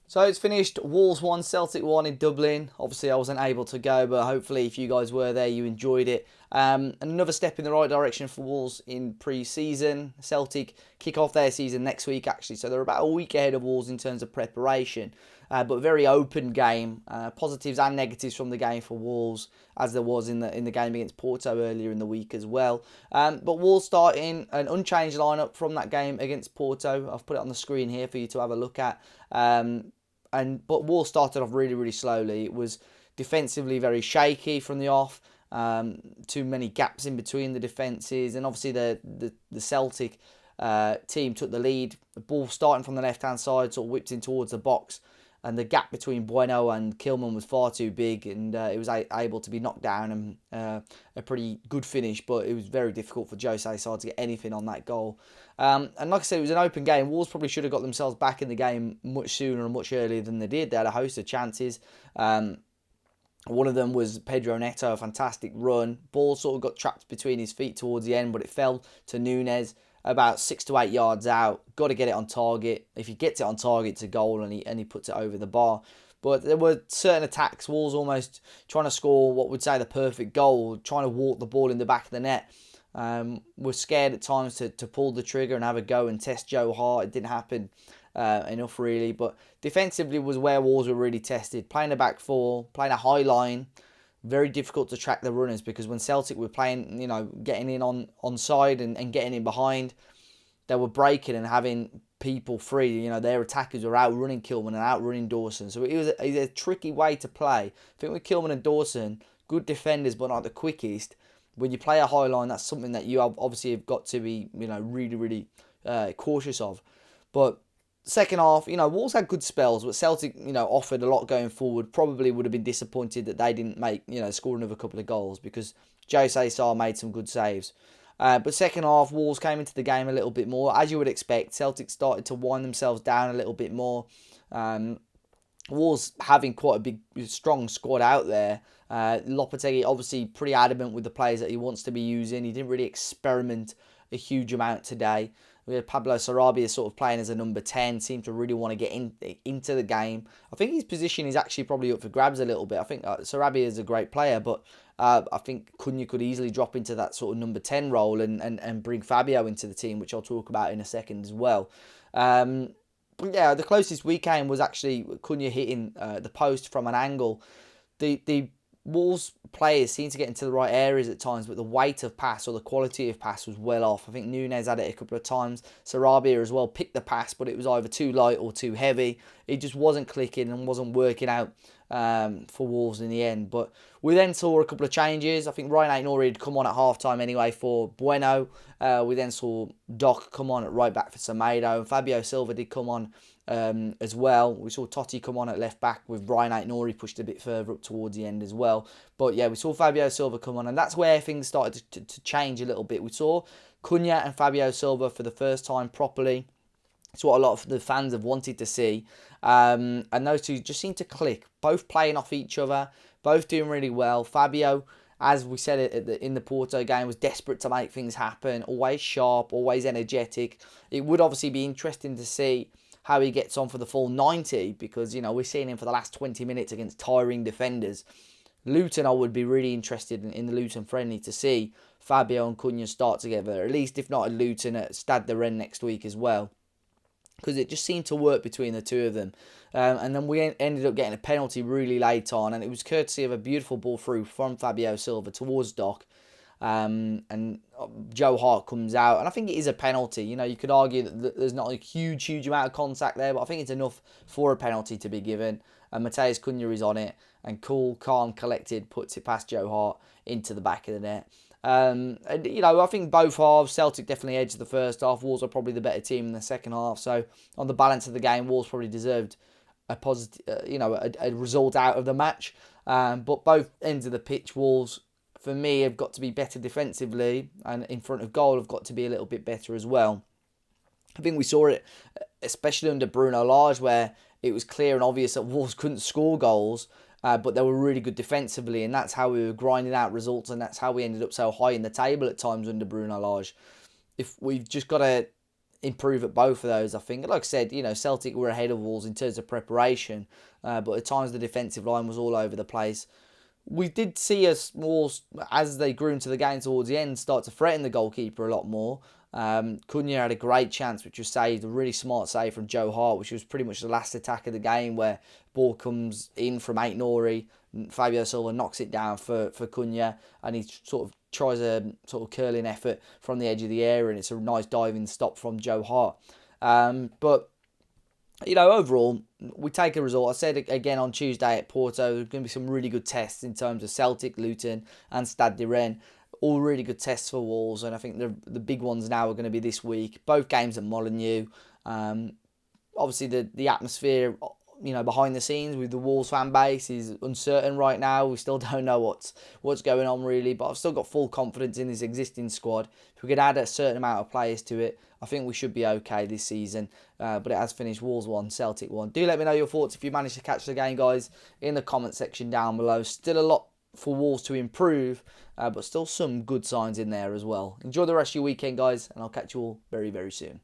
So it's finished Wolves 1, Celtic 1 in Dublin. Obviously, I wasn't able to go, but hopefully, if you guys were there, you enjoyed it. And another step in the right direction for Wolves in pre-season. Celtic kick off their season next week, actually. So they're about a week ahead of Wolves in terms of preparation. But a very open game. Positives and negatives from the game for Wolves, as there was in the game against Porto earlier in the week as well. But Wolves starting an unchanged lineup from that game against Porto. I've put it on the screen here for you to have a look at. But Wolves started off really, really slowly. It was defensively very shaky from the off. Too many gaps in between the defences, and obviously the Celtic team took the lead. The ball starting from the left hand side, sort of whipped in towards the box, and the gap between Bueno and Kilman was far too big, and it was able to be knocked down and a pretty good finish, but it was very difficult for Jose's side to get anything on that goal. And like I said, it was an open game. Wolves probably should have got themselves back in the game much sooner and much earlier than they did. They had a host of chances. One of them was Pedro Neto, a fantastic run. Ball sort of got trapped between his feet towards the end, but it fell to Núñez about 6 to 8 yards out. Got to get it on target. If he gets it on target, it's a goal, and he puts it over the bar. But there were certain attacks. Wolves almost trying to score what would say the perfect goal, trying to walk the ball in the back of the net. We're scared at times to pull the trigger and have a go and test Joe Hart. It didn't happen enough really, but defensively was where Wolves were really tested. Playing a back four, playing a high line, very difficult to track the runners, because when Celtic were playing, getting in on side and getting in behind, they were breaking and having people free. Their attackers were outrunning Kilman and outrunning Dawson. So it was a tricky way to play. I think with Kilman and Dawson, good defenders but not the quickest. When you play a high line, that's something that you obviously have got to be, really, really cautious of. But second half, Wolves had good spells, but Celtic, offered a lot going forward. Probably would have been disappointed that they didn't score another couple of goals, because Jose Sarr made some good saves. But second half, Wolves came into the game a little bit more. As you would expect, Celtic started to wind themselves down a little bit more. Wolves having quite a big, strong squad out there. Lopetegui obviously pretty adamant with the players that he wants to be using. He didn't really experiment a huge amount today. We had Pablo Sarabia sort of playing as a number 10, seemed to really want to get into the game. I think his position is actually probably up for grabs a little bit. I think Sarabia is a great player, but I think Cunha could easily drop into that sort of number 10 role and bring Fabio into the team, which I'll talk about in a second as well. But yeah, the closest we came was actually Cunha hitting the post from an angle. The Wolves players seem to get into the right areas at times, but the weight of pass or the quality of pass was well off. I think Núñez had it a couple of times. Sarabia as well picked the pass, but it was either too light or too heavy. It just wasn't clicking and wasn't working out for Wolves in the end. But we then saw a couple of changes. I think Ryan Aït-Nouri had come on at half-time anyway for Bueno. We then saw Doc come on at right back for Semedo. Fabio Silva did come on as well. We saw Totti come on at left back, with Ryan Aït-Nouri pushed a bit further up towards the end as well. But yeah, we saw Fabio Silva come on, and that's where things started to change a little bit. We saw Cunha and Fabio Silva for the first time properly. It's what a lot of the fans have wanted to see. And those two just seem to click, both playing off each other, both doing really well. Fabio, as we said in the Porto game, was desperate to make things happen, always sharp, always energetic. It would obviously be interesting to see how he gets on for the full 90, because, we're seeing him for the last 20 minutes against tiring defenders. Luton, I would be really interested in the Luton friendly to see Fabio and Cunha start together, at least if not at Luton, at Stade de Rennes next week as well, because it just seemed to work between the two of them. And then we ended up getting a penalty really late on, and it was courtesy of a beautiful ball through from Fabio Silva towards Doc. And Joe Hart comes out, and I think it is a penalty. You could argue that there's not a huge amount of contact there, but I think it's enough for a penalty to be given. And Matheus Cunha is on it, and cool, calm, collected, puts it past Joe Hart into the back of the net. And I think both halves, Celtic definitely edged the first half. Wolves are probably the better team in the second half. So on the balance of the game, Wolves probably deserved a positive, a result out of the match. But both ends of the pitch, Wolves, for me, have got to be better defensively, and in front of goal have got to be a little bit better as well. I think we saw it, especially under Bruno Lage, where it was clear and obvious that Wolves couldn't score goals, but they were really good defensively, and that's how we were grinding out results, and that's how we ended up so high in the table at times under Bruno Lage. If we've just got to improve at both of those, I think. Like I said, Celtic were ahead of Wolves in terms of preparation, but at times the defensive line was all over the place. We did see us Wolves, as they grew into the game towards the end, start to threaten the goalkeeper a lot more. Cunha had a great chance, which was saved, a really smart save from Joe Hart, which was pretty much the last attack of the game, where ball comes in from Aït-Nouri, Fabio Silva knocks it down for Cunha, and he sort of tries a sort of curling effort from the edge of the area, and it's a nice diving stop from Joe Hart. But overall, we take a result. I said it again on Tuesday at Porto, there's going to be some really good tests in terms of Celtic, Luton and Stade de Rennes. All really good tests for Wolves, and I think the big ones now are going to be this week. Both games at Molineux. Obviously, the atmosphere, behind the scenes with the Wolves fan base is uncertain right now. We still don't know what's going on really, but I've still got full confidence in this existing squad. If we could add a certain amount of players to it, I think we should be okay this season. But it has finished Wolves 1, Celtic 1. Do let me know your thoughts if you managed to catch the game, guys, in the comment section down below. Still a lot for Wolves to improve, but still some good signs in there as well. Enjoy the rest of your weekend, guys, and I'll catch you all very, very soon.